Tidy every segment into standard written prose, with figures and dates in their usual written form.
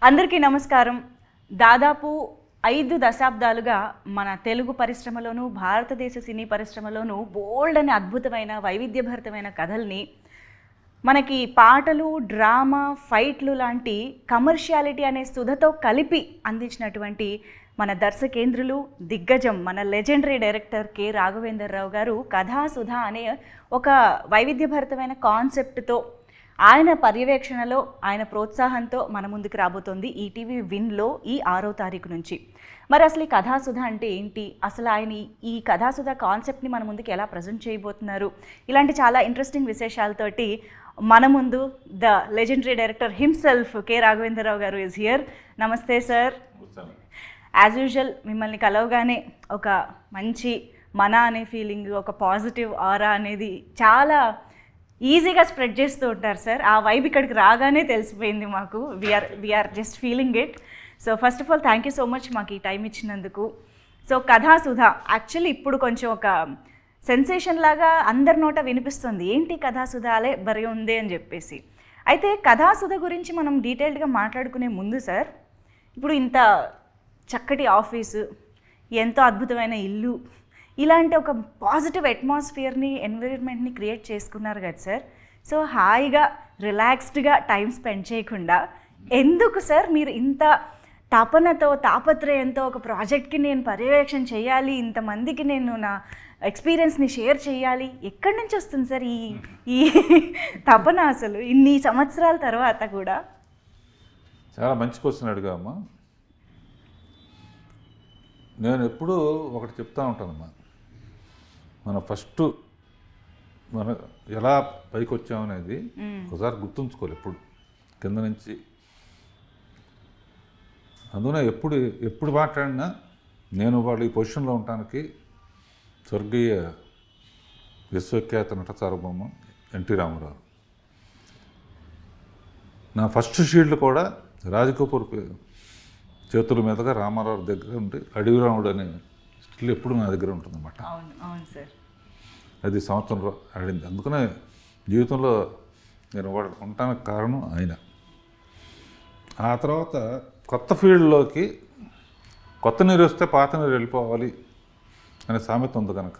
అందరికీ నమస్కారం. దాదాపు 5 దశాబ్దాలుగా మన తెలుగు పరిశ్రమలోను, భారతదేశ సినీ పరిశ్రమలోను బోల్డ్ అనే అద్భుతమైన వైవిధ్యభరితమైన కథల్ని మనకి పాటలు, డ్రామా, ఫైట్లు లాంటి కమర్షియాలిటీ అనే సుధతో కలిపి అందించినటువంటి మన దర్శకేంద్రులు, దిగ్గజం, మన లెజెండరీ డైరెక్టర్ కె. రాఘవేంద్రరావు గారు కథాసుధ అనే ఒక వైవిధ్యభరితమైన కాన్సెప్ట్తో ఆయన పర్యవేక్షణలో, ఆయన ప్రోత్సాహంతో మన ముందుకు రాబోతోంది ఈటీవీ విన్లో ఈ 6వ తారీఖు నుంచి. మరి అసలు ఈ కథాసుధ అంటే ఏంటి, అసలు ఆయన ఈ కథాసుధ కాన్సెప్ట్ని మన ముందుకు ఎలా ప్రజెంట్ చేయబోతున్నారు, ఇలాంటి చాలా ఇంట్రెస్టింగ్ విశేషాలతోటి మన ముందు the legendary director himself K. Raghavendra Rao గారు ఈజ్ హియర్. నమస్తే సార్. యాజ్ యూజువల్ మిమ్మల్ని కలవగానే ఒక మంచి మన అనే ఫీలింగ్, ఒక పాజిటివ్ ఆరా అనేది చాలా ఈజీగా స్ప్రెడ్ చేస్తూ ఉంటారు సార్. ఆ వైబ్ ఇక్కడికి రాగానే తెలిసిపోయింది మాకు. We're just feeling it. So first of all thank you so much మాకు ఈ టైం ఇచ్చినందుకు. సో కథాసుధ యాక్చువల్లీ ఇప్పుడు కొంచెం ఒక సెన్సేషన్ లాగా అందరి నోట వినిపిస్తుంది, ఏంటి కథాసుధ అలే బరి ఉంది అని చెప్పేసి. అయితే కథాసుధ గురించి మనం డీటెయిల్డ్గా మాట్లాడుకునే ముందు సార్, ఇప్పుడు ఇంత చక్కటి ఆఫీసు, ఎంతో అద్భుతమైన ఇల్లు, ఇలాంటి ఒక పాజిటివ్ అట్మాస్ఫియర్ని, ఎన్విరాన్మెంట్ని క్రియేట్ చేసుకున్నారు కదా సార్. సో హాయిగా రిలాక్స్డ్గా టైం స్పెండ్ చేయకుండా ఎందుకు సార్ మీరు ఇంత తపనతో, తాపత్రయంతో ఒక ప్రాజెక్ట్కి నేను పర్యవేక్షణ చేయాలి, ఇంతమందికి నేను నా ఎక్స్పీరియన్స్ని షేర్ చేయాలి, ఎక్కడి నుంచి వస్తుంది సార్ ఈ తపన అసలు ఇన్ని సంవత్సరాల తర్వాత కూడా? చాలా మంచి క్వశ్చన్ అడిగామ్మా. నేను ఎప్పుడూ ఒకటి చెప్తా ఉంటానమ్మా, మన ఎలా పైకి వచ్చామనేది ఒకసారి గుర్తుంచుకోవాలి ఎప్పుడు, కింద నుంచి. అందుకనే ఎప్పుడు మాట్లాడినా నేను వాళ్ళు ఈ పొజిషన్లో ఉండటానికి స్వర్గీయ విశ్వఖ్యాత నట సార్వభౌమ ఎన్టీ రామారావు. నా ఫస్ట్ షీల్డ్ కూడా రాజకపూర్ చేతుల మీదుగా రామారావు దగ్గర ఉండి అడవి రాముడు అనే స్టిల్ ఎప్పుడు నా దగ్గర ఉంటుందన్నమాట. అవును సార్. అది సంవత్సరంలో ఆడింది. అందుకనే జీవితంలో నేను ఉండటానికి కారణం ఆయన. ఆ తర్వాత కొత్త ఫీల్డ్లోకి కొత్త నీరు వస్తే పాత నీరు వెళ్ళిపోవాలి అనే సామెత ఉంది కనుక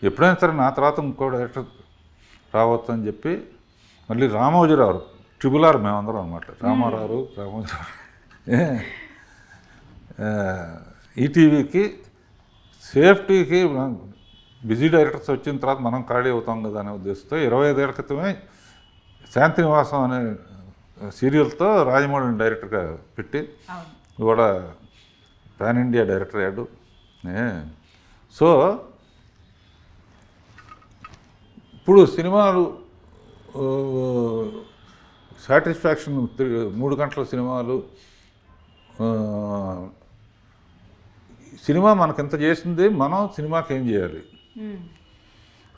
ఎప్పుడైనా సరే నా తర్వాత ఇంకో డైరెక్టర్ రావచ్చు అని చెప్పి మళ్ళీ రామోజీరావు, ట్రిబుల్ R మేమందరం అనమాట. రామారావు, ఈటీవీకి సేఫ్టీకి బిజీ డైరెక్టర్స్ వచ్చిన తర్వాత మనం ఖాళీ అవుతాం కదా అనే ఉద్దేశంతో 25 ఏళ్ల క్రితమే శాంతినివాసం అనే సీరియల్తో రాజమౌళిని డైరెక్టర్గా పెట్టి కూడా పాన్ ఇండియా డైరెక్టర్ అయ్యాడు. సో ఇప్పుడు సినిమాలు సాటిస్ఫాక్షన్ 3 గంటల సినిమాలు, సినిమా మనకింత చేసింది, మనం సినిమాకి ఏం చేయాలి,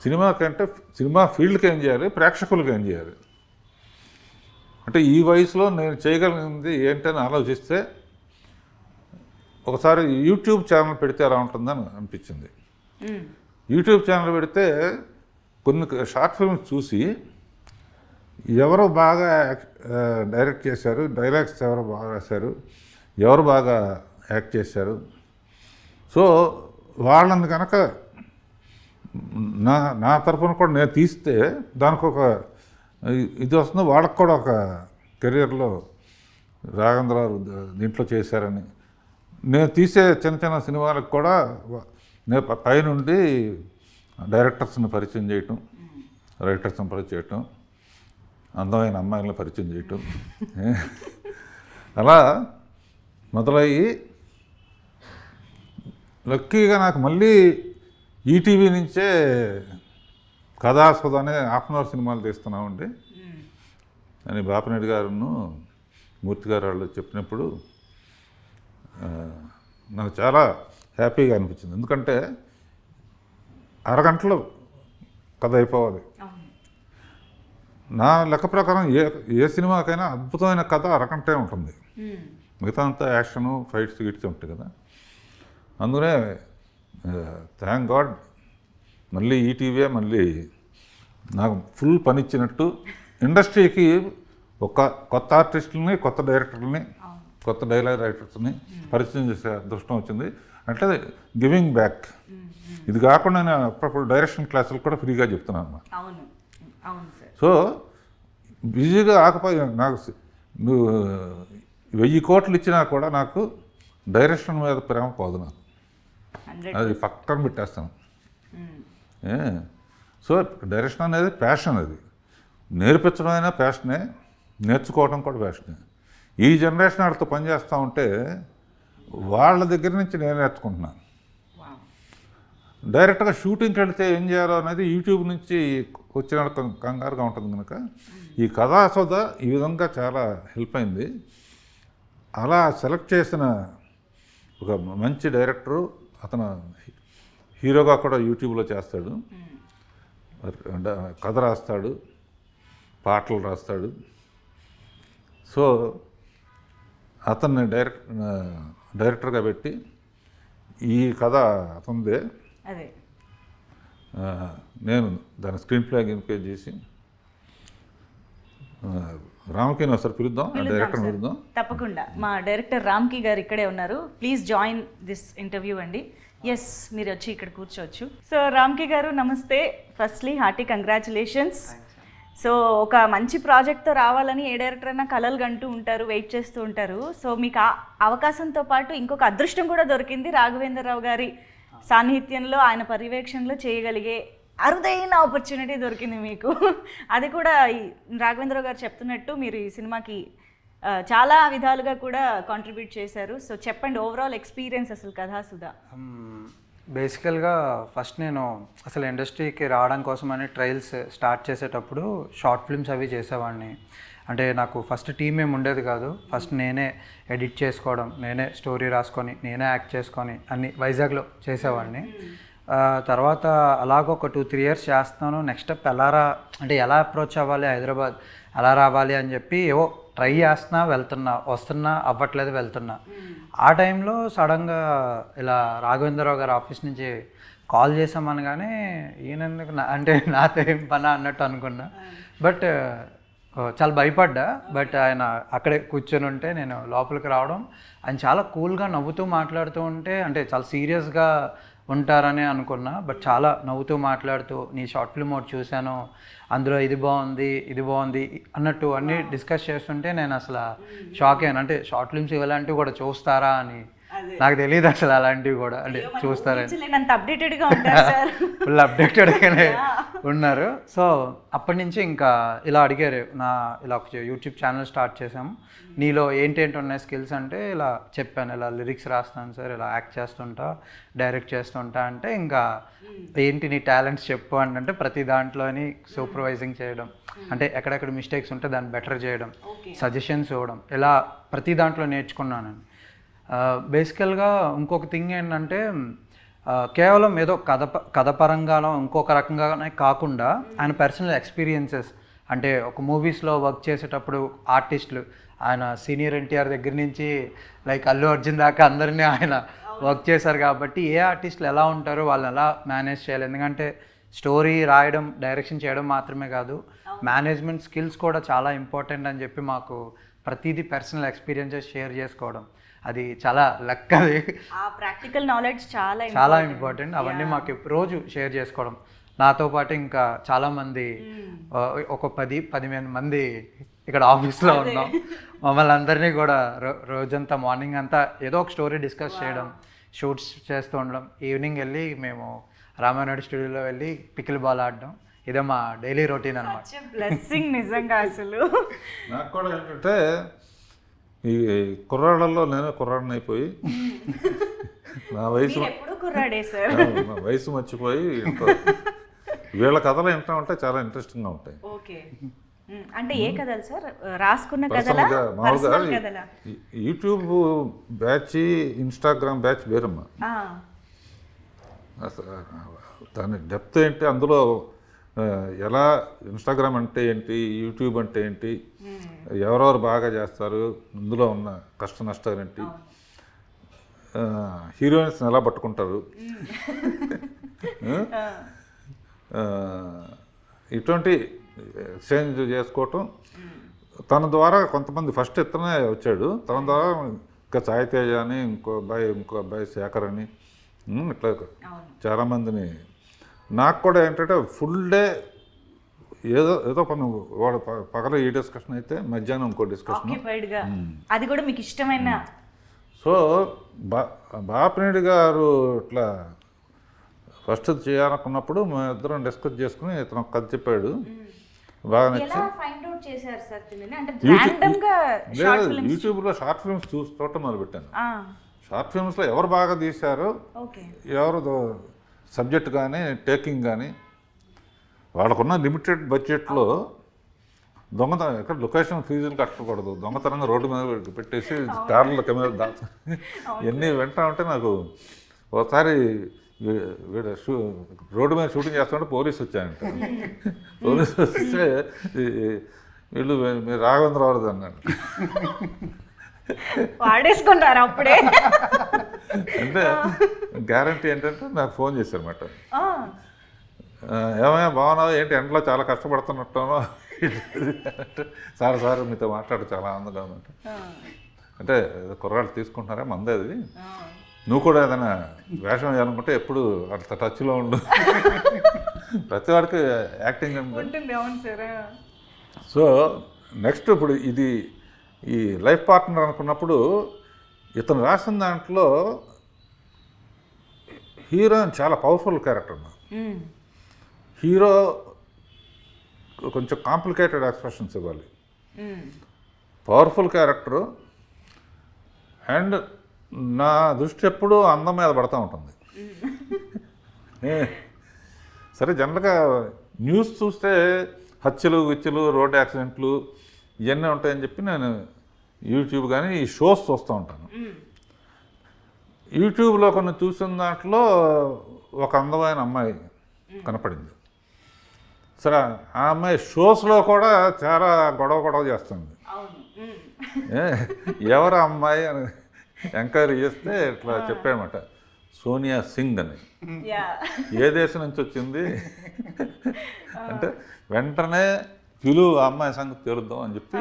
సినిమాకంటే సినిమా ఫీల్డ్కి ఏం చేయాలి, ప్రేక్షకులకి ఏం చేయాలి అంటే ఈ వయసులో నేను చేయగలిగింది ఏంటని ఆలోచిస్తే ఒకసారి యూట్యూబ్ ఛానల్ పెడితే ఎలా ఉంటుందని అనిపించింది. యూట్యూబ్ ఛానల్ పెడితే కొన్ని షార్ట్ ఫిల్మ్స్ చూసి ఎవరు బాగా డైరెక్ట్ చేశారు, డైలాగ్స్ ఎవరు బాగా రాశారు, ఎవరు బాగా యాక్ట్ చేశారు, సో వాళ్ళని కనుక నా తరఫున కూడా నేను తీస్తే దానికి ఒక ఇది వస్తుంది, వాళ్ళకు కూడా ఒక కెరియర్లో రాఘవేంద్రరావు దీంట్లో చేశారని. నేను తీసే చిన్న చిన్న సినిమాలకు కూడా నేను పైనుండి డైరెక్టర్స్ని పరిచయం చేయటం, రైటర్స్ని పరిచయం చేయటం, అందమైన అమ్మాయిలను పరిచయం చేయటం, అలా మొదలయ్యి లక్కీగా నాకు మళ్ళీ ఈటీవీ నుంచే కథాసుధ అనే హాఫ్-అన్-అవర్ సినిమాలు తీస్తున్నామండి అని బాపిరెడ్డి గారును మూర్తి గారు వాళ్ళు చెప్పినప్పుడు నాకు చాలా హ్యాపీగా అనిపించింది. ఎందుకంటే అరగంటలో కథ అయిపోవాలి. నా లెక్క ప్రకారం ఏ సినిమాకైనా అద్భుతమైన కథ అరగంటే ఉంటుంది, మిగతా అంతా యాక్షను, ఫైట్స్ గిట్స్ ఉంటాయి కదా. అందుకనే థ్యాంక్ గాడ్ మళ్ళీ ఈటీవీ మళ్ళీ నాకు ఫుల్ పని ఇచ్చినట్టు ఇండస్ట్రీకి ఒక కొత్త ఆర్టిస్టులని, కొత్త డైరెక్టర్ని, కొత్త డైలాగ్ రైటర్స్ని పరిచయం చేసే అదృష్టం వచ్చింది. అంటే గివింగ్ బ్యాక్. ఇది కాకుండా నేను అప్పుడప్పుడు డైరెక్షన్ క్లాసులు కూడా ఫ్రీగా చెప్తున్నాను. సో బిజీగా ఆకపోయి నాకు నువ్వు 1000 కోట్లు ఇచ్చినా కూడా నాకు డైరెక్షన్ మీద ప్రేమ పోదు. నాకు అది పక్కన పెట్టేస్తాను. సో డైరెక్షన్ అనేది ప్యాషన్. అది నేర్పించడం అయినా ప్యాషనే, నేర్చుకోవడం కూడా ప్యాషనే. ఈ జనరేషన్ వాళ్ళతో పనిచేస్తూ ఉంటే వాళ్ళ దగ్గర నుంచి నేను నేర్చుకుంటున్నాను. డైరెక్ట్గా షూటింగ్కి వెళితే ఏం చేయాలో అనేది యూట్యూబ్ నుంచి వచ్చిన కంగారుగా ఉంటుంది కనుక ఈ కథాసోద ఈ విధంగా చాలా హెల్ప్ అయింది. అలా సెలెక్ట్ చేసిన ఒక మంచి డైరెక్టరు, అతను హీరోగా కూడా యూట్యూబ్లో చేస్తాడు, కథ రాస్తాడు, పాటలు రాస్తాడు. సో అతన్ని డైరెక్టర్గా పెట్టి ఈ కథ అతనిదే, నేను దాని స్క్రీన్ ప్లే గిన్పే చేసి రామ్కి ఒకసారి పిలుద్దాం, డైరెక్టర్ పిలుద్దాం. తప్పకుండా మా డైరెక్టర్ రామ్కి గారు ఇక్కడే ఉన్నారు. ప్లీజ్ జాయిన్ దిస్ ఇంటర్వ్యూ అండి. ఎస్, మీరు వచ్చి ఇక్కడ కూర్చోవచ్చు. సో రామ్కి గారు నమస్తే. Firstly hearty congratulations. సో ఒక మంచి ప్రాజెక్ట్తో రావాలని ఏ డైరెక్టర్ అయినా కలలు కంటూ ఉంటారు, వెయిట్ చేస్తూ ఉంటారు. సో మీకు ఆ అవకాశంతో పాటు ఇంకొక అదృష్టం కూడా దొరికింది. రాఘవేంద్రరావు గారి సాన్నిహిత్యంలో, ఆయన పర్యవేక్షణలో చేయగలిగే అరుదైన ఆపర్చునిటీ దొరికింది మీకు. అది కూడా రాఘవేంద్రరావు గారు చెప్తున్నట్టు మీరు ఈ సినిమాకి చాలా విధాలుగా కూడా కాంట్రిబ్యూట్ చేశారు. సో చెప్పండి, ఓవరాల్ ఎక్స్పీరియన్స్ అసలు కథాసుధ. బేసికల్గా ఫస్ట్ నేను అసలు ఇండస్ట్రీకి రావడం కోసమని ట్రయల్స్ స్టార్ట్ చేసేటప్పుడు షార్ట్ ఫిల్మ్స్ అవి చేసేవాడిని. అంటే నాకు ఫస్ట్ టీమ్ ఏమి ఉండేది కాదు. ఫస్ట్ నేనే ఎడిట్ చేసుకోవడం, నేనే స్టోరీ రాసుకొని, నేనే యాక్ట్ చేసుకొని అన్ని వైజాగ్లో చేసేవాడిని. తర్వాత అలాగ ఒక 2-3 ఇయర్స్ చేస్తాను. నెక్స్ట్ స్టెప్ ఎలా అప్రోచ్ అవ్వాలి, హైదరాబాద్ ఎలా రావాలి అని చెప్పి ఏవో ట్రై చేస్తున్నా, వస్తున్నా, అవ్వట్లేదు, వెళ్తున్నా. ఆ టైంలో సడన్గా ఇలా రాఘవేంద్రరావు గారి ఆఫీస్ నుంచి కాల్ చేసామనగానే ఈయనెందుకు అంటే నాతో ఏం పని అన్నట్టు అనుకున్నా. బట్ చాలా భయపడ్డా. బట్ ఆయన అక్కడే కూర్చొని ఉంటే నేను లోపలికి రావడం, ఆయన చాలా కూల్గా నవ్వుతూ మాట్లాడుతూ ఉంటే, అంటే చాలా సీరియస్గా ఉంటారని అనుకున్నా. బట్ చాలా నవ్వుతూ మాట్లాడుతూ, నీ షార్ట్ ఫిల్మ్ ఒకటి చూశాను, అందులో ఇది బాగుంది అన్నట్టు అన్నీ డిస్కస్ చేస్తుంటే నేను అసలు షాక్ అయ్యాను. అంటే షార్ట్ ఫిల్మ్స్ ఇలాంటివి కూడా చూస్తారా అని నాకు తెలియదు అసలు. అలాంటివి కూడా అంటే చూస్తారని ఫుల్ అప్డేటెడ్గానే ఉన్నారు. సో అప్పటి నుంచి ఇంకా ఇలా అడిగారు, ఇలా ఒక యూట్యూబ్ ఛానల్ స్టార్ట్ చేసాము, నీలో ఏంటేంటి ఉన్నాయి స్కిల్స్ అంటే ఇలా చెప్పాను. ఇలా లిరిక్స్ రాస్తాను సార్, ఇలా యాక్ట్ చేస్తుంటా, డైరెక్ట్ చేస్తుంటా అంటే, ఇంకా ఏంటి నీ టాలెంట్స్ చెప్పు అంటే ప్రతి దాంట్లోని సూపర్వైజింగ్ చేయడం, అంటే ఎక్కడెక్కడ మిస్టేక్స్ ఉంటే దాన్ని బెటర్ చేయడం, సజెషన్స్ ఇవ్వడం, ఇలా ప్రతి దాంట్లో నేర్చుకున్నాను. బేసికల్గా ఇంకొక థింగ్ ఏంటంటే, కేవలం ఏదో కథ పరంగానో ఇంకొక రకంగానే కాకుండా ఆయన పర్సనల్ ఎక్స్పీరియన్సెస్, అంటే ఒక మూవీస్లో వర్క్ చేసేటప్పుడు ఆర్టిస్టులు, ఆయన సీనియర్ ఎన్టీఆర్ దగ్గర నుంచి లైక్ అల్లు అర్జున్ దాకా అందరినీ ఆయన వర్క్ చేశారు కాబట్టి ఏ ఆర్టిస్టులు ఎలా ఉంటారో వాళ్ళని ఎలా మేనేజ్ చేయాలి. ఎందుకంటే స్టోరీ రాయడం, డైరెక్షన్ చేయడం మాత్రమే కాదు, మేనేజ్మెంట్ స్కిల్స్ కూడా చాలా ఇంపార్టెంట్ అని చెప్పి మాకు ప్రతిదీ పర్సనల్ ఎక్స్పీరియన్సెస్ షేర్ చేసుకోవడం, అది చాలా లక్. అది ప్రాక్టికల్ నాలెడ్జ్ చాలా ఇంపార్టెంట్. అవన్నీ మాకు రోజు షేర్ చేసుకోవడం. నాతో పాటు ఇంకా చాలామంది, ఒక 10-15 మంది ఇక్కడ ఆఫీస్లో ఉన్నాం. మమ్మల్ని అందరినీ కూడా రోజంతా మార్నింగ్ అంతా ఏదో ఒక స్టోరీ డిస్కస్ చేయడం, షూట్స్ చేస్తూ ఉండడం, ఈవినింగ్ వెళ్ళి మేము రామానాయుడు స్టూడియోలో వెళ్ళి పికిల్ బాల్ ఆడడం, ఇదే మా డైలీ రొటీన్ అన్నమాట. బ్లెస్సింగ్ నిజంగా. అసలు నాకు కూడా ఏంటంటే ఈ కుర్రాళ్ళల్లో నేను కుర్రాడిని అయిపోయి నా వయసు మర్చిపోయి వీళ్ళ కథలు వింటా ఉంటే చాలా ఇంట్రెస్టింగ్గా ఉంటాయి. ఓకే, అంటే ఏ కథలు సార్? రాసుకున్న కథలా, మామూలుగా యూట్యూబ్ బ్యాచ్, ఇన్స్టాగ్రామ్ బ్యాచ్ వేరమ్మా. దాని డెప్త్ ఏంటి, అందులో ఎలా ఇన్స్టాగ్రామ్ అంటే ఏంటి, యూట్యూబ్ అంటే ఏంటి, ఎవరెవరు బాగా చేస్తారు, ఇందులో ఉన్న కష్ట నష్టాలు ఏంటి, హీరోయిన్స్ని ఎలా పట్టుకుంటారు, ఇటువంటి ఎక్స్చేంజ్ చేసుకోవటం, తన ద్వారా కొంతమంది ఫస్ట్ ఇతనే వచ్చాడు, తన ద్వారా ఇంకా సాయి తేజ అని ఇంకో అబ్బాయి శేఖర్ అని ఇట్లా చాలామందిని. నాకు కూడా ఏంటంటే ఫుల్ డే ఏదో పని, వాడు పగల ఈ డిస్కషన్ అయితే మధ్యాహ్నం ఇంకో డిస్కషన్, అది కూడా మీకు ఇష్టమైన. సో బాపినేడు గారు ఇట్లా ఫస్ట్ చేయాలనుకున్నప్పుడు మేము ఇద్దరం డిస్కస్ చేసుకుని ఇతను కథ చెప్పాడు, బాగా నచ్చి. యూట్యూబ్లో షార్ట్ ఫిల్మ్స్ చూడటం మొదలుపెట్టాను. షార్ట్ ఫిల్మ్స్లో ఎవరు బాగా తీశారో, ఎవరు సబ్జెక్ట్ కానీ టేకింగ్ కానీ, వాళ్ళకున్న లిమిటెడ్ బడ్జెట్లో ఎక్కడ లొకేషన్ ఫీజులు కట్టకూడదు, దొంగతనంగా రోడ్డు మీద పెట్టేసి కార్ల కెమెరా దాచు ఇవన్నీ వింటా ఉంటే నాకు ఒకసారి రోడ్డు మీద షూటింగ్ చేస్తుంటే పోలీసు వచ్చాయంట. పోలీసు వస్తే వీళ్ళు మీరు రాఘవేంద్రరావు అన్నాడు. వాడేసుకుంటారు అప్పుడే. అంటే గ్యారంటీ ఏంటంటే నాకు ఫోన్ చేశారు అన్నమాట, ఏమైనా బాగున్నావు ఏంటి ఎండలో చాలా కష్టపడుతున్నట్టానో, సార్ మీతో మాట్లాడు చాలా ఆనందంగా ఉందంట. అంటే కుర్రాళ్ళు తీసుకుంటున్నారా మందే అది, నువ్వు కూడా ఏదైనా వేషం వేయాలనుకుంటే ఎప్పుడు అంత టచ్లో ఉండు, ప్రతి వాడికి యాక్టింగ్ ఉంటుంది. సో నెక్స్ట్ ఇప్పుడు ఇది ఈ లైఫ్ పార్ట్నర్ అనుకున్నప్పుడు ఇతను రాసిన దాంట్లో హీరో చాలా పవర్ఫుల్ క్యారెక్టర్. హీరో కొంచెం కాంప్లికేటెడ్ ఎక్స్ప్రెషన్స్ ఇవ్వాలి, పవర్ఫుల్ క్యారెక్టరు, అండ్ నా దృష్టి ఎప్పుడు అందం మీద పడుతూ ఉంటుంది. సరే జనరల్గా న్యూస్ చూస్తే హత్యలు విత్యలు రోడ్ యాక్సిడెంట్లు ఇవన్నీ ఉంటాయని చెప్పి నేను యూట్యూబ్ కానీ ఈ షోస్ చూస్తూ ఉంటాను. యూట్యూబ్లో కొన్ని చూసిన దాంట్లో ఒక అందమైన అమ్మాయి కనపడింది. సరే ఆ అమ్మాయి షోస్లో కూడా చాలా గొడవ చేస్తుంది. ఎవరు అమ్మాయి అని ఎంక్వైరీ చేస్తే ఇట్లా చెప్పాడనమాట, సోనియా సింగ్ అని. ఏ దేశం నుంచి వచ్చింది అంటే వెంటనే పిలువు ఆ అమ్మాయి సంగతి తేలుద్దాం అని చెప్పి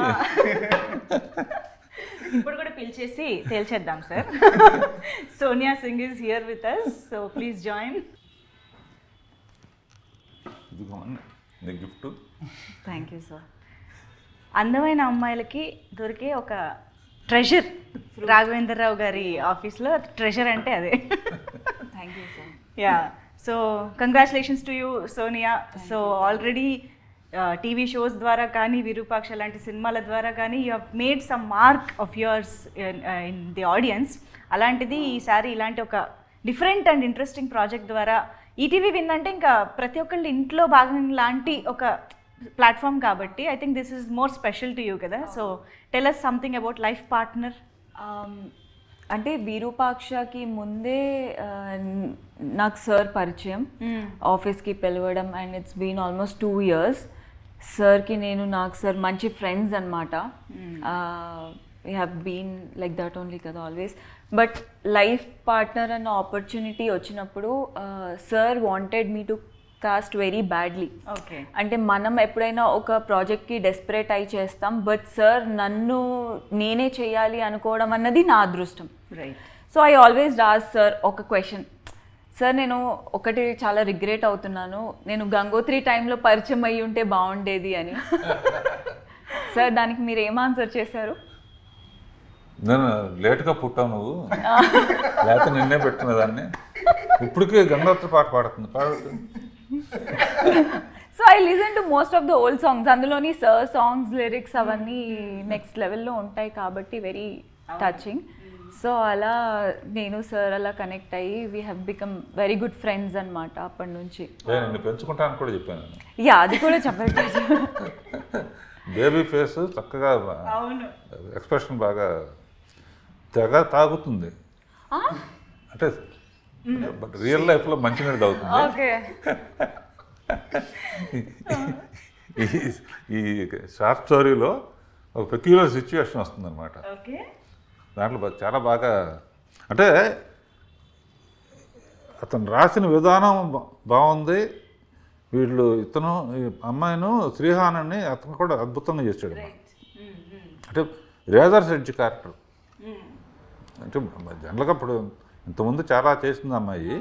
ఇప్పుడు కూడా పిలిచేసి తేల్చేద్దాం sir. Sonia Singh is here with us, so please join. Gift. Thank you sir. అందమైన అమ్మాయిలకి దొరికే ఒక ట్రెజర్ రాఘవేంద్రరావు గారి ఆఫీస్లో, ట్రెజర్ అంటే అదే. Thank you sir. Yeah, so congratulations to you Sonia. So already TV shows ద్వారా కానీ విరూపాక్ష లాంటి సినిమాల ద్వారా కానీ you have made some mark of yours in the audience. అలాంటిది ఈసారి ఇలాంటి ఒక డిఫరెంట్ అండ్ ఇంట్రెస్టింగ్ ప్రాజెక్ట్ ద్వారా ఈటీవీ విన్ అంటే ఇంకా ప్రతి ఒక్కళ్ళ ఇంట్లో భాగం లాంటి ఒక ప్లాట్ఫామ్ కాబట్టి I think this is more special to you కదా. So tell us something about life partner. అంటే విరూపాక్షకి ముందే నాకు సార్ పరిచయం, ఆఫీస్కి పిలవడం, and it's been almost 2 years. సార్కి నాకు సార్ మంచి ఫ్రెండ్స్ అనమాట. We have been like that only కదా ఆల్వేస్. బట్ లైఫ్ పార్ట్నర్ అన్న ఆపర్చునిటీ వచ్చినప్పుడు sir wanted me to cast very badly. Okay, అంటే మనం ఎప్పుడైనా ఒక ప్రాజెక్ట్కి డెస్పరేట్ అయి చేస్తాం, బట్ సార్ నన్ను నేనే చేయాలి అనుకోవడం అన్నది నా అదృష్టం. Right. So I always ask sir ఒక క్వశ్చన్, సార్ నేను ఒకటి చాలా రిగ్రెట్ అవుతున్నాను, నేను గంగోత్రి టైంలో పరిచయం అయ్యి ఉంటే బాగుండేది అని. సార్ దానికి మీరు ఏం ఆన్సర్ చేశారు? నేను లేట్గా పుట్టావు నువ్వు, లేకపోతే నిన్నే పెట్టిన దాన్ని, ఇప్పటికే గంగోత్రి పాట పాడుతుంది. So I listen to most of the old songs, అందులోని సార్ సాంగ్స్ లిరిక్స్ అవన్నీ నెక్స్ట్ లెవెల్లో ఉంటాయి కాబట్టి వెరీ టచింగ్. సో అలా నేను సార్ అలా కనెక్ట్ అయ్యి we have become very good friends అనమాట అప్పటి నుంచి. నేను పెంచుకుంటాను కూడా చెప్పాను. యా, అది కూడా చెప్పండి. బేబీ ఫేస్ చక్కగా, ఎక్స్ప్రెషన్ బాగా తెగ తాగుతుంది, అంటే బట్ రియల్ లైఫ్లో మంచినీళ్ళు తాగుతుంది. ఓకే. ఈ షార్ట్ స్టోరీలో ఒక పెక్యులర్ సిచ్యువేషన్ వస్తుంది అనమాట. ఓకే, దాంట్లో చాలా బాగా, అంటే అతను రాసిన విధానం బాగుంది. ఇతను ఈ అమ్మాయిను శ్రీహానాన్ని అతను కూడా అద్భుతంగా చేశాడు. అంటే రేజర్స్ ఎడ్జ్ క్యారెక్టర్. అంటే జనరల్గా ఇప్పుడు ఇంతకుముందు చాలా చేసింది అమ్మాయి,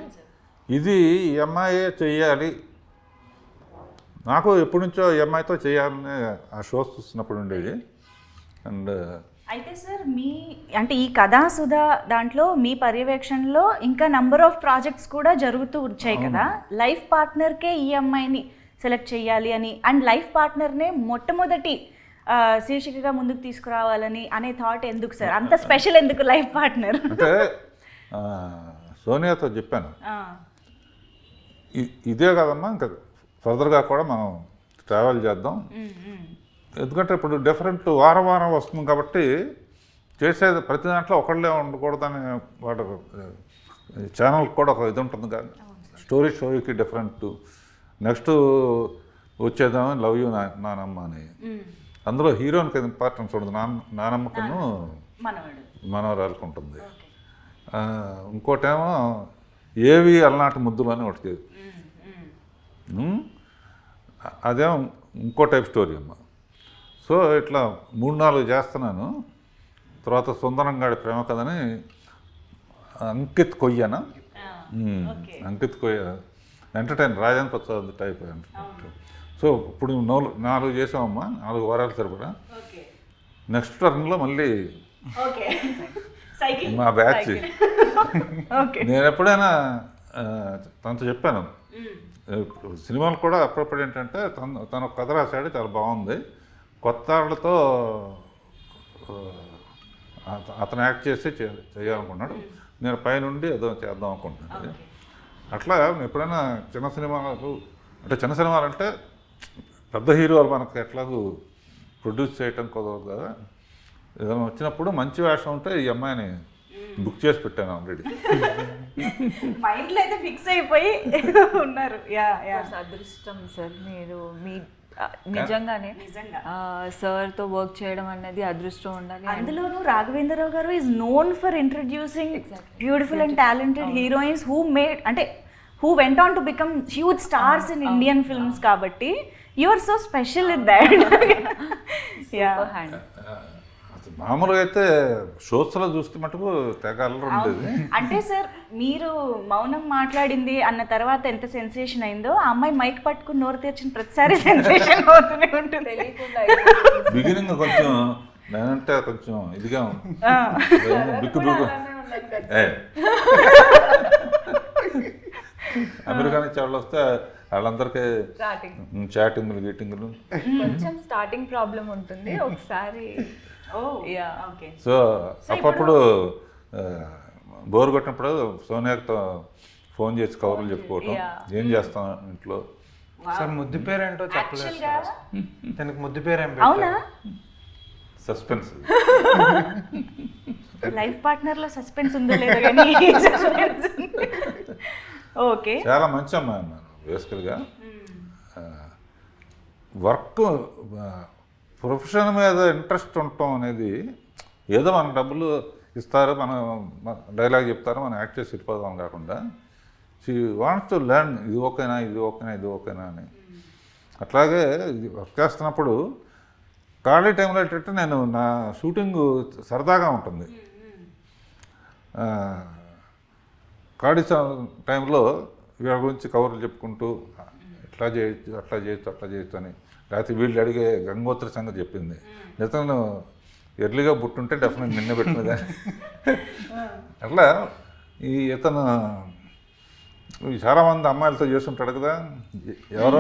ఇది ఈ అమ్మాయే చెయ్యాలి, నాకు ఎప్పటి నుంచో ఈ అమ్మాయితో చేయాలని ఆ షోస్ చూస్తున్నప్పుడు ఉండేది. అండ్ అయితే సార్ మీ అంటే ఈ కథాసుధ దాంట్లో మీ పర్యవేక్షణలో ఇంకా నంబర్ ఆఫ్ ప్రాజెక్ట్స్ కూడా జరుగుతూ వచ్చాయి కదా, లైఫ్ పార్ట్నర్కే ఈ అమ్మాయిని సెలెక్ట్ చేయాలి అని, అండ్ లైఫ్ పార్ట్నర్నే మొట్టమొదటి శీర్షికగా ముందుకు తీసుకురావాలని అనే థాట్ ఎందుకు సార్? అంత స్పెషల్ ఎందుకు లైఫ్ పార్ట్నర్? అంటే సోనియాతో చెప్పాను, ఇదే కదమ్మా ఇంకా ఫర్దర్గా కూడా మనం ట్రావెల్ చేద్దాం, ఎందుకంటే ఇప్పుడు డిఫరెంట్ వారం వారం వస్తుంది కాబట్టి చేసేది ప్రతి దాంట్లో ఒకళ్ళే ఉండకూడదని వాడు ఛానల్కి కూడా ఒక ఇది ఉంటుంది కానీ స్టోరీకి డిఫరెంట్. నెక్స్ట్ వచ్చేదామని లవ్ యూ నానమ్మ అని, అందులో హీరోయిన్కి ఇంపార్టెన్స్ ఉంటుంది, నానమ్మకును మనవరాలకు ఉంటుంది. ఇంకోటేమో ఏవి అలనాటి ముద్దులు అని ఒకటి, అదేమో ఇంకో టైప్ స్టోరీ అమ్మ. సో ఇట్లా 3-4 చేస్తున్నాను. తర్వాత సుందరంగాడి ప్రేమ కథని అంకిత్ కొయ్యన, అంకిత్ కొయ్య entertain Rajan Prasad type entertain. So ఇప్పుడు 4 చేసామమ్మా, 4 వారాలు సరిపడా. నెక్స్ట్ టర్న్లో మళ్ళీ మా బ్యాచ్. నేను ఎప్పుడైనా తనతో చెప్పాను, సినిమాలు కూడా అప్పుడప్పుడు ఏంటంటే తను కథ రాశాడు, చాలా బాగుంది, కొత్త వాళ్ళతో అతను యాక్ట్ చేసి చేయాలనుకున్నాడు, నేను పైనుండి ఏదో చేద్దాం అనుకుంటున్నాను. అట్లా ఎప్పుడైనా చిన్న సినిమాలకు, అంటే చిన్న సినిమాలు అంటే పెద్ద హీరోలు మనకు ఎట్లాగూ ప్రొడ్యూస్ చేయటం కుదరదు కదా, ఏదైనా వచ్చినప్పుడు మంచి వేషం ఉంటే ఈ అమ్మాయిని బుక్ చేసి పెట్టాను ఆల్రెడీ. మైండ్లో అయితే ఫిక్స్ అయిపోయి ఉన్నారు. అదృష్టం సార్, మీరు మీ నిజంగానే సార్తో వర్క్ చేయడం అనేది అదృష్టం ఉండాలి. అందులోనూ రాఘవేంద్రరావు గారు is known for introducing beautiful and talented heroines who made, అంటే who went on to become huge stars in Indian films. కాబట్టి you are so special with that. మామూలుగా అయితే షోస్లో చూస్తే మటుకు తెగ అల్లరి ఉండేది. అంటే సార్ మీరు మౌనం మాట్లాడింది అన్న తర్వాత ఎంత సెన్సేషన్ అయిందో, ఆ అమ్మాయి మైక్ పట్టుకుని నోరు తెరిచిన ప్రతిసారి సెన్సేషన్ అవుతూనే ఉంటుంది. బిగినింగ్ కొంచెం నేనంటే కొంచెం ఇదిగా బిక్కు బిక్కు అమెరికా నుంచి వాళ్ళు వస్తే వాళ్ళందరికీ చాటింగ్లు గీటింగ్లు కొంచెం స్టార్టింగ్ ప్రాబ్లం ఉంటుంది ఒకసారి. సో అప్పుడు బోర్ కొట్టినప్పుడు సోనియాతో ఫోన్ చేసి కవర్లు చెప్పుకోవటం, ఏం చేస్తాం ఇంట్లో. సార్ ముద్దు పేరేంటో చెప్పలేదు సార్, తనకి ముద్దు పేరేం సస్పెన్స్. లైఫ్ పార్ట్నర్లో సస్పెన్స్ ఉందో లేదో కానీ ఓకే. చాలా మంచి అమ్మాయి అన్నాను బేసికల్గా. వర్క్ ప్రొఫెషన్ మీద ఇంట్రెస్ట్ ఉండటం అనేది, ఏదో మనకు డబ్బులు ఇస్తారు, మనం డైలాగ్ చెప్తారు, మనం యాక్ట్ చేసి వెళ్ళిపోదాం కాకుండా షీ వాంట్స్ టు లెర్న్, ఇది ఓకేనా ఇది ఓకేనా ఇది ఓకేనా అని. అట్లాగే వర్క్ చేస్తున్నప్పుడు ఖాళీ టైంలో ఏంటంటే నేను నా షూటింగ్ సరదాగా ఉంటుంది, ఖాళీ టైంలో వీళ్ళ గురించి కవర్లు చెప్పుకుంటూ ఇట్లా చేయొచ్చు అట్లా చేయొచ్చు అట్లా చేయొచ్చు అని, లేకపోతే వీళ్ళు అడిగే గంగోత్రి సంగతి చెప్పింది, ఇతను ఎర్లీగా పుట్టుంటే డెఫినెట్ నిన్న పెట్టినదా అట్లా. ఇతను చాలామంది అమ్మాయిలతో చేస్తుంటాడు కదా, ఎవరో.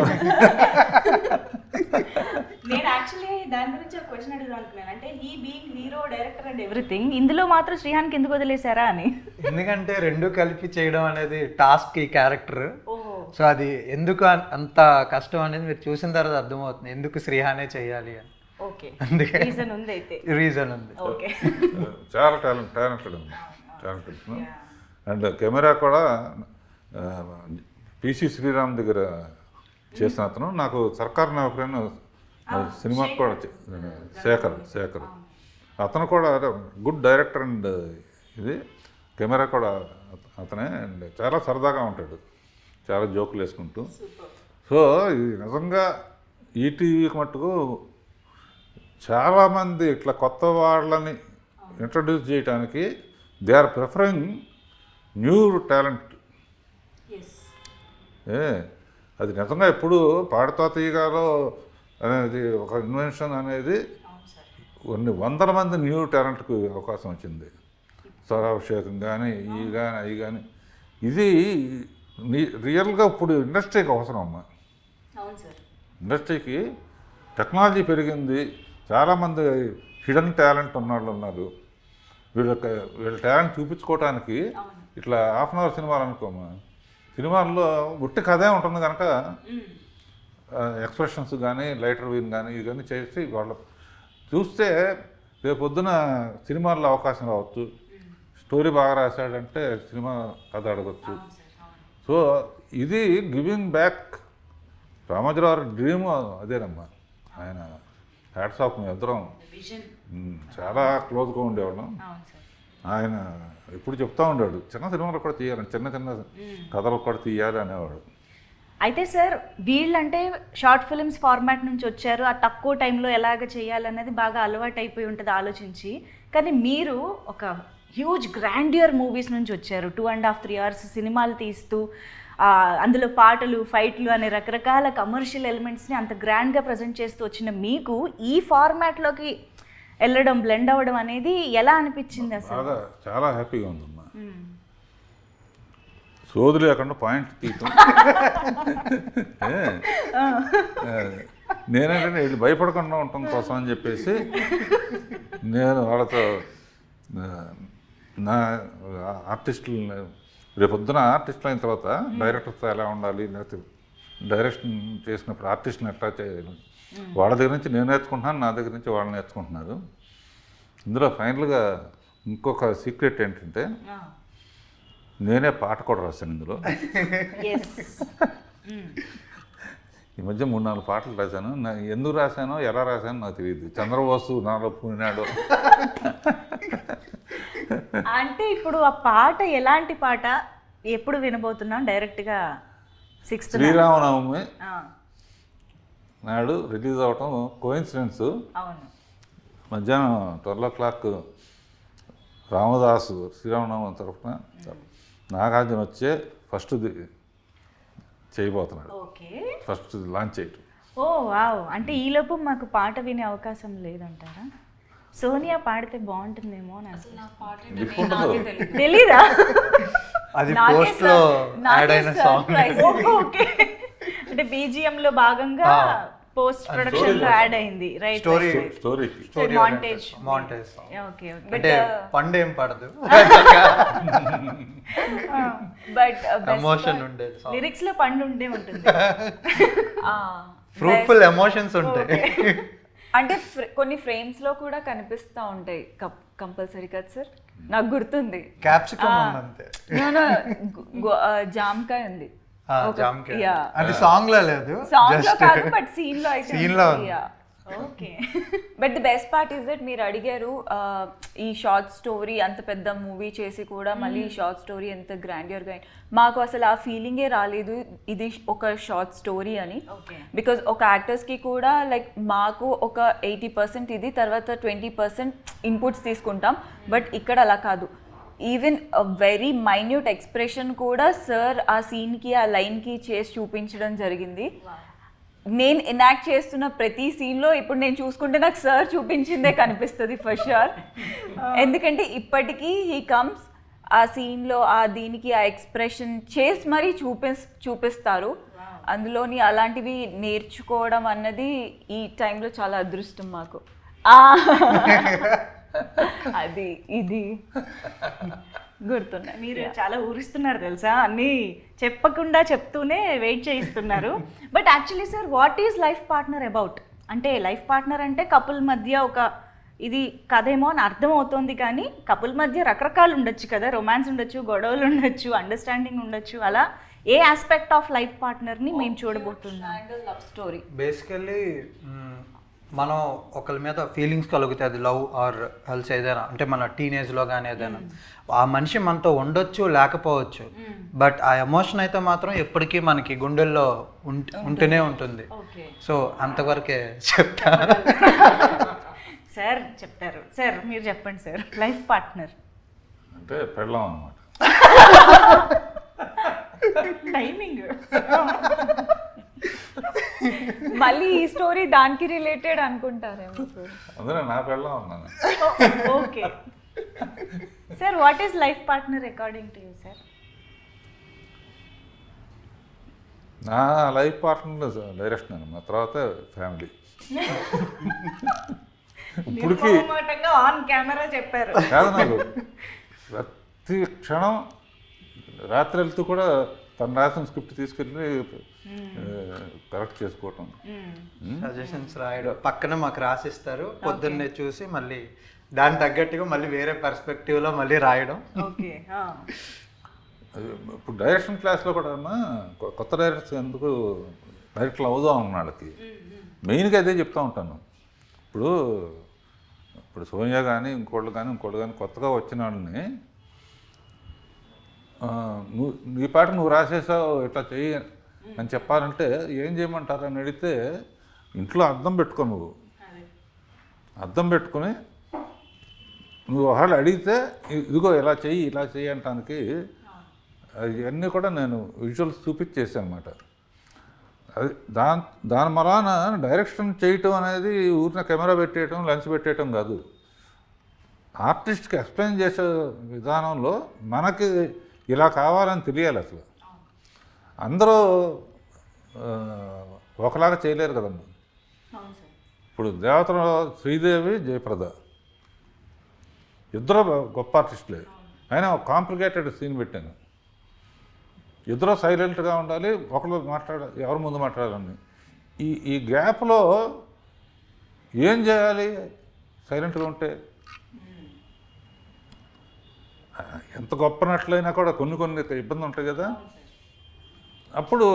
నేను యాక్చువల్లీ దాని గురించి ఒక క్వశ్చన్ అడుగుదాం అనుకున్నాను, అంటే he being hero director and everything, ఇందులో మాత్రం శ్రీహాన్కి ఎందుకు వదిలేశారా అని. ఎందుకంటే రెండు కలిపి చేయడం అనేది టాస్క్ ఈ క్యారెక్టర్. సో అది ఎందుకు అంత కష్టం అనేది మీరు చూసిన తర్వాత అర్థమవుతుంది, ఎందుకు శ్రీహానే చేయాలి అని. ఓకే, రీజన్ ఉంది అయితే. రీజన్ ఉంది. ఓకే, చాలా టాలెంటెడ్ అండ్ కెమెరా కూడా పిసి శ్రీరామ్ దగ్గర చేసిన అతను, నాకు సర్కార్ నౌకరైన సినిమాకి కూడా శేఖర్ అతను కూడా గుడ్ డైరెక్టర్ అండ్ ఇది కెమెరా కూడా అతనే, అండ్ చాలా సరదాగా ఉంటాడు, చాలా జోకులు వేసుకుంటూ. సో ఇది నిజంగా ఈటీవీకి మట్టుకు చాలామంది ఇట్లా కొత్త వాళ్ళని ఇంట్రడ్యూస్ చేయడానికి they are preferring new talent. అది నిజంగా ఎప్పుడు పాడుతా తీయగాలో అనేది ఒక ఇన్వెన్షన్ అనేది కొన్ని వందల మంది న్యూ టాలెంట్కి అవకాశం వచ్చింది. స్వరాభిషేకం కానీ అవి కానీ ఇది రియల్గా ఇప్పుడు ఇండస్ట్రీకి అవసరం అమ్మా. ఇండస్ట్రీకి టెక్నాలజీ పెరిగింది, చాలామంది హిడెన్ టాలెంట్ ఉన్నవాళ్ళు ఉన్నారు. వీళ్ళ టాలెంట్ చూపించుకోవడానికి ఇట్లా హాఫ్ అన్ అవర్ సినిమాలు అనుకోమా, సినిమాల్లో ఉట్టి కథే ఉంటుంది కనుక ఎక్స్ప్రెషన్స్ కానీ లైటర్ వీన్ కానీ ఇవి కానీ చేసి వాళ్ళు చూస్తే రేపు పొద్దున సినిమాల్లో అవకాశం రావచ్చు. స్టోరీ బాగా రాశాడంటే సినిమా కథ అడగచ్చు. సో ఇది గివింగ్ బ్యాక్. రామోజీరావు డ్రీమ్ అదేనమ్మా. ఆయన హ్యాట్స్ ఆఫ్ మీ ఇద్దరం చాలా క్లోజ్గా ఉండేవాళ్ళం. ఆయన ఎప్పుడు చెప్తా ఉండాడు చిన్న సినిమాలు కూడా తీయాలని, చిన్న చిన్న కథలు కూడా తీయాలి అనేవాడు. అయితే సార్ వీళ్ళంటే షార్ట్ ఫిల్మ్స్ ఫార్మాట్ నుంచి వచ్చారు, ఆ తక్కువ టైంలో ఎలాగ చేయాలనేది బాగా అలవాటు అయిపోయి ఉంటుంది ఆలోచించి. కానీ మీరు ఒక హ్యూజ్ గ్రాండియర్ మూవీస్ నుంచి వచ్చారు. 2.5-3 hours సినిమాలు తీస్తూ అందులో పాటలు, ఫైట్లు అనే రకరకాల కమర్షియల్ ఎలిమెంట్స్ని అంత గ్రాండ్గా ప్రజెంట్ చేస్తూ వచ్చిన మీకు ఈ ఫార్మాట్లోకి వెళ్ళడం, బ్లెండ్ అవ్వడం అనేది ఎలా అనిపించింది అసలు? చాలా హ్యాపీగా ఉందమ్మా. సోది లేకుండా పాయింట్ తీయటం. నేనేంటంటే వీళ్ళు భయపడకుండా ఉండటం కోసం అని చెప్పేసి నేను వాళ్ళతో నా ఆర్టిస్టులు రేపొద్దున ఆర్టిస్టులు అయిన తర్వాత డైరెక్టర్తో ఎలా ఉండాలి, లేకపోతే డైరెక్షన్ చేసినప్పుడు ఆర్టిస్ట్ని ఎట్లా చేయాలి, వాళ్ళ దగ్గర నుంచి నేను నేర్చుకుంటున్నాను, నా దగ్గర నుంచి వాళ్ళు నేర్చుకుంటున్నారు. ఇందులో ఫైనల్గా ఇంకొక సీక్రెట్ ఏంటంటే నేనే పాట కూడా రాశాను ఇందులో. ఈ మధ్య 3-4 పాటలు రాశాను. ఎందుకు రాశానో ఎలా రాశానో నాకు తెలియదు. చంద్రబోసు నాలో పూనాడు. అంటే ఇప్పుడు ఆ పాట ఎలాంటి పాట, ఎప్పుడు వినబోతున్నాం? డైరెక్ట్గా 6th శ్రీరామనవమి నాడు రిలీజ్ అవటం కోయిన్సిడెన్స్. అవును. మధ్యాహ్నం 12 o'clock రామదాసు శ్రీరామనవమి తరఫున నాగార్జున వచ్చే ఫస్ట్ చేయబోతున్నాడు. ఓకే, ఫస్ట్ లాంచ్ చేయటం. ఓ వావ్. అంటే ఈలోపు మాకు పాట వినే అవకాశం లేదంటారా? సోనియా పాడితే బాగుంటుందేమో తెలీదా? అది పోస్ట్లో యాడ్ అయిన సాంగ్. ఓకే, అంటే BGM లో భాగంగా పోస్ట్ ప్రొడక్షన్ లో యాడ్ అయింది, రైట్? Story montage. ఓకే, అంటే పండు ఏం పడదు, బట్ ఎమోషన్ ఉండేది. లిరిక్స్ లో పండు ఉండే ఉంటుంది, ఫ్రూట్ఫుల్ ఎమోషన్స్ ఉంటాయి. అంటే కొన్ని ఫ్రేమ్స్ లో కూడా కనిపిస్తూ ఉంటాయి కంపల్సరీ కదా సార్? నాకు గుర్తుంది క్యాప్సికమ్ అంతే, జామకాయ ఉంది. అది సాంగ్ లో లేదు, సాంగ్ లో కాదు బట్ సీన్ లో అయితే సీన్ లో. Okay, but the best part is that మీరు అడిగారు ఈ షార్ట్ స్టోరీ అంత పెద్ద మూవీ చేసి కూడా మళ్ళీ ఈ షార్ట్ స్టోరీ ఎంత గ్రాండియర్గా. మాకు అసలు ఆ ఫీలింగే రాలేదు ఇది ఒక షార్ట్ స్టోరీ అని. బికాజ్ ఒక యాక్టర్స్కి కూడా లైక్ మాకు ఒక 80% ఇది, తర్వాత 20% ఇన్పుట్స్ తీసుకుంటాం. బట్ ఇక్కడ అలా కాదు. ఈవెన్ వెరీ మైన్యూట్ ఎక్స్ప్రెషన్ కూడా సార్ ఆ సీన్కి ఆ లైన్కి చేసి చూపించడం జరిగింది. నేను ఎనాక్ట్ చేస్తున్న ప్రతి సీన్లో ఇప్పుడు నేను చూసుకుంటే నాకు సార్ చూపించిందే కనిపిస్తుంది ఫర్ ష్యూర్. ఎందుకంటే ఇప్పటికీ హీ కమ్స్ ఆ సీన్లో ఆ దీనికి ఆ ఎక్స్ప్రెషన్ చేసి మరీ చూపిస్తారు. అందులోని అలాంటివి నేర్చుకోవడం అన్నది ఈ టైంలో చాలా అదృష్టం మాకు. అది ఇది గుర్తున్నాయి. మీరు చాలా ఊరిస్తున్నారు తెలుసా, అన్నీ చెప్పకుండా చెప్తూనే వెయిట్ చేయిస్తున్నారు. But actually sir, what is life partner about? అంటే లైఫ్ పార్ట్నర్ అంటే కపుల్ మధ్య ఒక ఇది కథేమో అని అర్థం అవుతుంది, కానీ కపుల్ మధ్య రకరకాలు ఉండొచ్చు కదా, రొమాన్స్ ఉండొచ్చు, గొడవలు ఉండొచ్చు, అండర్స్టాండింగ్ ఉండొచ్చు. అలా ఏ ఆస్పెక్ట్ ఆఫ్ లైఫ్ పార్ట్నర్ని మేము చూడబోతున్నాం? Love story. బేసికల్లీ మనం ఒకరి మీద ఫీలింగ్స్ కలుగుతాయి, అది లవ్ ఆర్ ఎల్స్ ఏదైనా, అంటే మన టీనేజ్లో కానీ ఏదైనా. ఆ మనిషి మనతో ఉండొచ్చు లేకపోవచ్చు, బట్ ఆ ఎమోషన్ అయితే మాత్రం ఎప్పటికీ మనకి గుండెల్లో ఉంటూనే ఉంటుంది. సో అంతవరకే చెప్తాను. సార్ చెప్తారు. సార్ మీరు చెప్పండి సార్. లైఫ్ పార్ట్నర్ అంటే పెళ్ళాం అనమాట. టైమింగ్ మళ్ళీ ఈ స్టోరీ దానికి రిలేటెడ్ అనుకుంటారేమో సార్. అందులో నా పెళ్ళాం ఉన్నాను. Okay sir, what is life partner according to you sir? నా లైఫ్ పార్ట్నర్ డైరెక్షన్ అనమాట, తర్వాత ఫ్యామిలీ. ఇప్పటికి ఆన్ కెమెరా చెప్పారు. కాదు, నాకు ప్రతి క్షణం రాత్రి వెళ్తూ కూడా తను రాసిన స్క్రిప్ట్ తీసుకెళ్ళి కరెక్ట్ చేసుకోవటం, సజెషన్స్ రాయడం, పక్కన మాకు రాసిస్తారు, పొద్దున్నే చూసి మళ్ళీ దానికి తగ్గట్టుగా మళ్ళీ వేరే పర్స్పెక్టివ్లో మళ్ళీ రాయడం. ఓకే. ఇప్పుడు డైరెక్షన్ క్లాస్లో కూడా కొత్త డైరెక్టర్స్ ఎందుకు డైరెక్టర్లు అవుదాం అన్న వాళ్ళకి మెయిన్గా అదే చెప్తూ ఉంటాను. ఇప్పుడు సోనియా కానీ ఇంకోళ్ళు కానీ కొత్తగా వచ్చిన వాళ్ళని నీ పాట నువ్వు రాసేసావు ఇట్లా చెయ్యి అని చెప్పాలంటే ఏం చేయమంటారు అని అడిగితే ఇంట్లో అద్దం పెట్టుకో, నువ్వు అద్దం పెట్టుకుని నువ్వు వాళ్ళు అడిగితే ఇదిగో ఇలా చెయ్యి అంటానికి అవన్నీ కూడా నేను విజువల్స్ చూపించేసాను అనమాట. అది దాని మలాన డైరెక్షన్ చేయటం అనేది ఊరిన కెమెరా పెట్టేయటం, లెన్స్ పెట్టేయటం కాదు. ఆర్టిస్ట్కి ఎక్స్ప్లెయిన్ చేసే విధానంలో మనకి ఇలా కావాలని తెలియాలి. అసలు అందరూ ఒకలాగా చేయలేరు కదండి. ఇప్పుడు దేవతలో శ్రీదేవి, జయప్రద ఇద్దరు గొప్ప ఆర్టిస్టులే, అయినా ఒక కాంప్లికేటెడ్ సీన్ పెట్టాను. ఇద్దరు సైలెంట్గా ఉండాలి, ఒకరు ఎవరి ముందు మాట్లాడాలని. ఈ గ్యాప్లో ఏం చేయాలి? సైలెంట్గా ఉంటే ఎంత గొప్ప నట్లయినా కూడా కొన్ని ఇబ్బంది ఉంటాయి కదా. అప్పుడు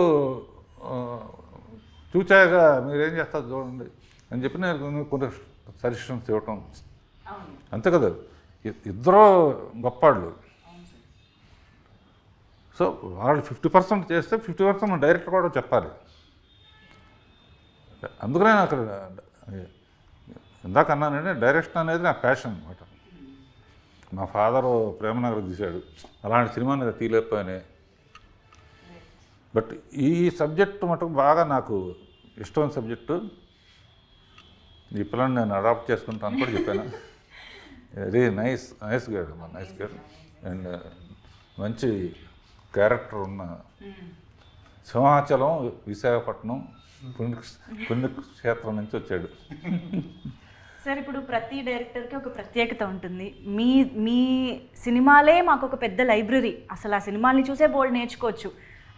చూచాగా మీరేం చేస్తారు చూడండి అని చెప్పి నేను కొన్ని సజెషన్స్ ఇవ్వటం, అంతే కదా. ఇద్దరు గొప్పవాళ్ళు. సో వాళ్ళు 50% చేస్తే 50% డైరెక్టర్ కూడా చెప్పాలి. అందుకనే నాకు ఇందాక అన్నానంటే డైరెక్షన్ అనేది నా ప్యాషన్ అనమాట. మా ఫాదరు ప్రేమనగర్ తీశాడు, అలాంటి సినిమాని తీయలేకపోయానే. బట్ ఈ సబ్జెక్టు మటుకు బాగా నాకు ఇష్టమైన సబ్జెక్టు. ఈ పిల్లని నేను అడాప్ట్ చేసుకుంటాను కూడా చెప్పాను. Very nice guide, nice guide and మంచి క్యారెక్టర్ ఉన్న సింహాచలం, విశాఖపట్నం పుణ్యక్షేత్రం నుంచి వచ్చాడు. సార్, ఇప్పుడు ప్రతి డైరెక్టర్కి ఒక ప్రత్యేకత ఉంటుంది. మీ సినిమాలే మాకు ఒక పెద్ద లైబ్రరీ. అసలు ఆ సినిమాల్ని చూసే బోల్డ్ నేర్చుకోవచ్చు.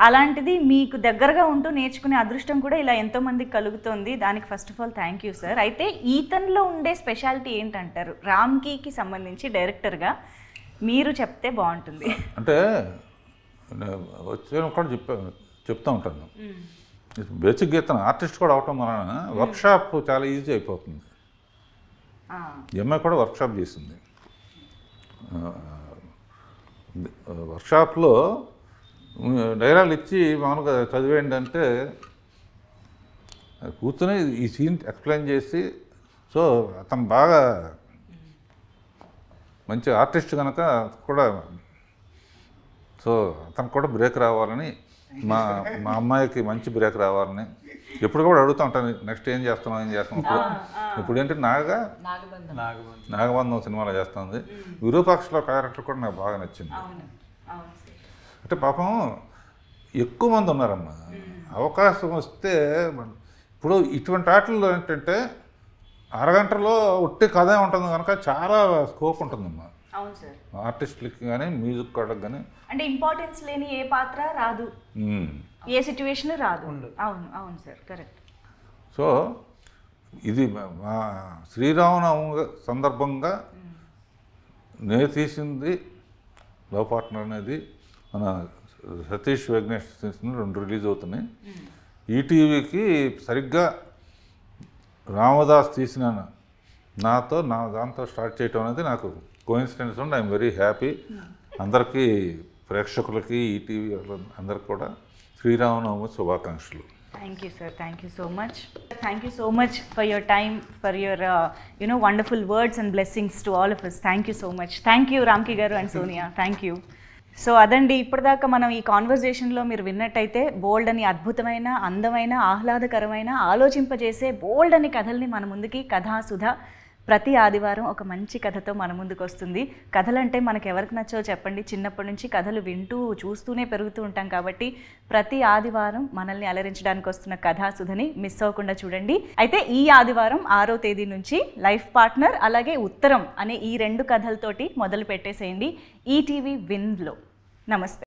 అలాంటిది మీకు దగ్గరగా ఉంటూ నేర్చుకునే అదృష్టం కూడా ఇలా ఎంతోమందికి కలుగుతుంది. దానికి first of all thank you sir. అయితే ఈతన్లో ఉండే స్పెషాలిటీ ఏంటంటారు? రామ్కీకి సంబంధించి డైరెక్టర్గా మీరు చెప్తే బాగుంటుంది. అంటే వచ్చే కూడా చెప్తూ ఉంటాను. బేసిక్ గీతన ఆర్టిస్ట్ కూడా అవటం వలన వర్క్షాప్ చాలా ఈజీ అయిపోతుంది. అమ్మాయి కూడా వర్క్షాప్ చేసింది. వర్క్షాప్లో డైలాగులు ఇచ్చి మామూలుగా చదివేయండి అంటే కూర్చొని ఈ సీన్ ఎక్స్ప్లెయిన్ చేసి, సో అతను బాగా మంచి ఆర్టిస్ట్ కనుక కూడా, సో అతనికి కూడా బ్రేక్ రావాలని, మా అమ్మాయికి మంచి బ్రేక్ రావాలని ఎప్పుడు కూడా అడుగుతూ ఉంటాను. నెక్స్ట్ ఏం చేస్తున్నాం. ఇప్పుడు ఏంటి నాగబంధం సినిమాలో చేస్తుంది. విరూపాక్షలో క్యారెక్టర్ కూడా నాకు బాగా నచ్చింది. అంటే పాపం ఎక్కువ మంది ఉన్నారమ్మా. అవకాశం వస్తే ఇప్పుడు ఇటువంటి ఆటల్లో ఏంటంటే అరగంటలో ఒట్టి కథే ఉంటుంది కనుక చాలా స్కోప్ ఉంటుందమ్మా ఆర్టిస్టులకి కానీ మ్యూజిక్ వాళ్ళకి కానీ. అంటే ఇంపార్టెన్స్ లేని ఏ పాత్ర రాదు, ఏ సిచ్యువేషన్ రాదు. అవును సార్, కరెక్ట్. సో ఇది మా శ్రీరామనవమి సందర్భంగా నేను తీసింది లవ్ పార్ట్నర్ అనేది. మన సతీష్ వెంకటేష్ తీసిన 2 రిలీజ్ అవుతున్నాయి. ఈటీవీకి సరిగ్గా రామదాస్ తీసిన దాంతో స్టార్ట్ చేయటం అనేది నాకు కోఇన్సిడెన్స్ ఉండి ఐఎమ్ వెరీ హ్యాపీ. అందరికీ ప్రేక్షకులకి ఈటీవీ అందరికి కూడా శ్రీరామనవమి శుభాకాంక్షలు. Thank you, sir. Thank you so much. Thank you so much for your time, for your wonderful words and blessings to all of us. Thank you so much. Thank you, Ramki garu and Sonia. Thank you. So అదండి, ఇప్పటిదాకా మనం ఈ కాన్వర్జేషన్లో మీరు విన్నట్టయితే బోల్డ్ అని అద్భుతమైన, అందమైన, ఆహ్లాదకరమైన, ఆలోచింపజేసే బోల్డ్ అని కథల్ని మన ముందుకి కథాసుధ ప్రతి ఆదివారం ఒక మంచి కథతో మన ముందుకు వస్తుంది. కథలంటే మనకు ఎవరికి నచ్చో చెప్పండి, చిన్నప్పటి నుంచి కథలు వింటూ చూస్తూనే పెరుగుతూ ఉంటాం కాబట్టి ప్రతి ఆదివారం మనల్ని అలరించడానికి వస్తున్న కథాసుధని మిస్ అవ్వకుండా చూడండి. అయితే ఈ ఆదివారం 6వ తేదీ నుంచి లైఫ్ పార్ట్నర్ అలాగే ఉత్తరం అనే ఈ 2 కథలతోటి మొదలు పెట్టేసేయండి ఈటీవీ విన్లో. నమస్తే.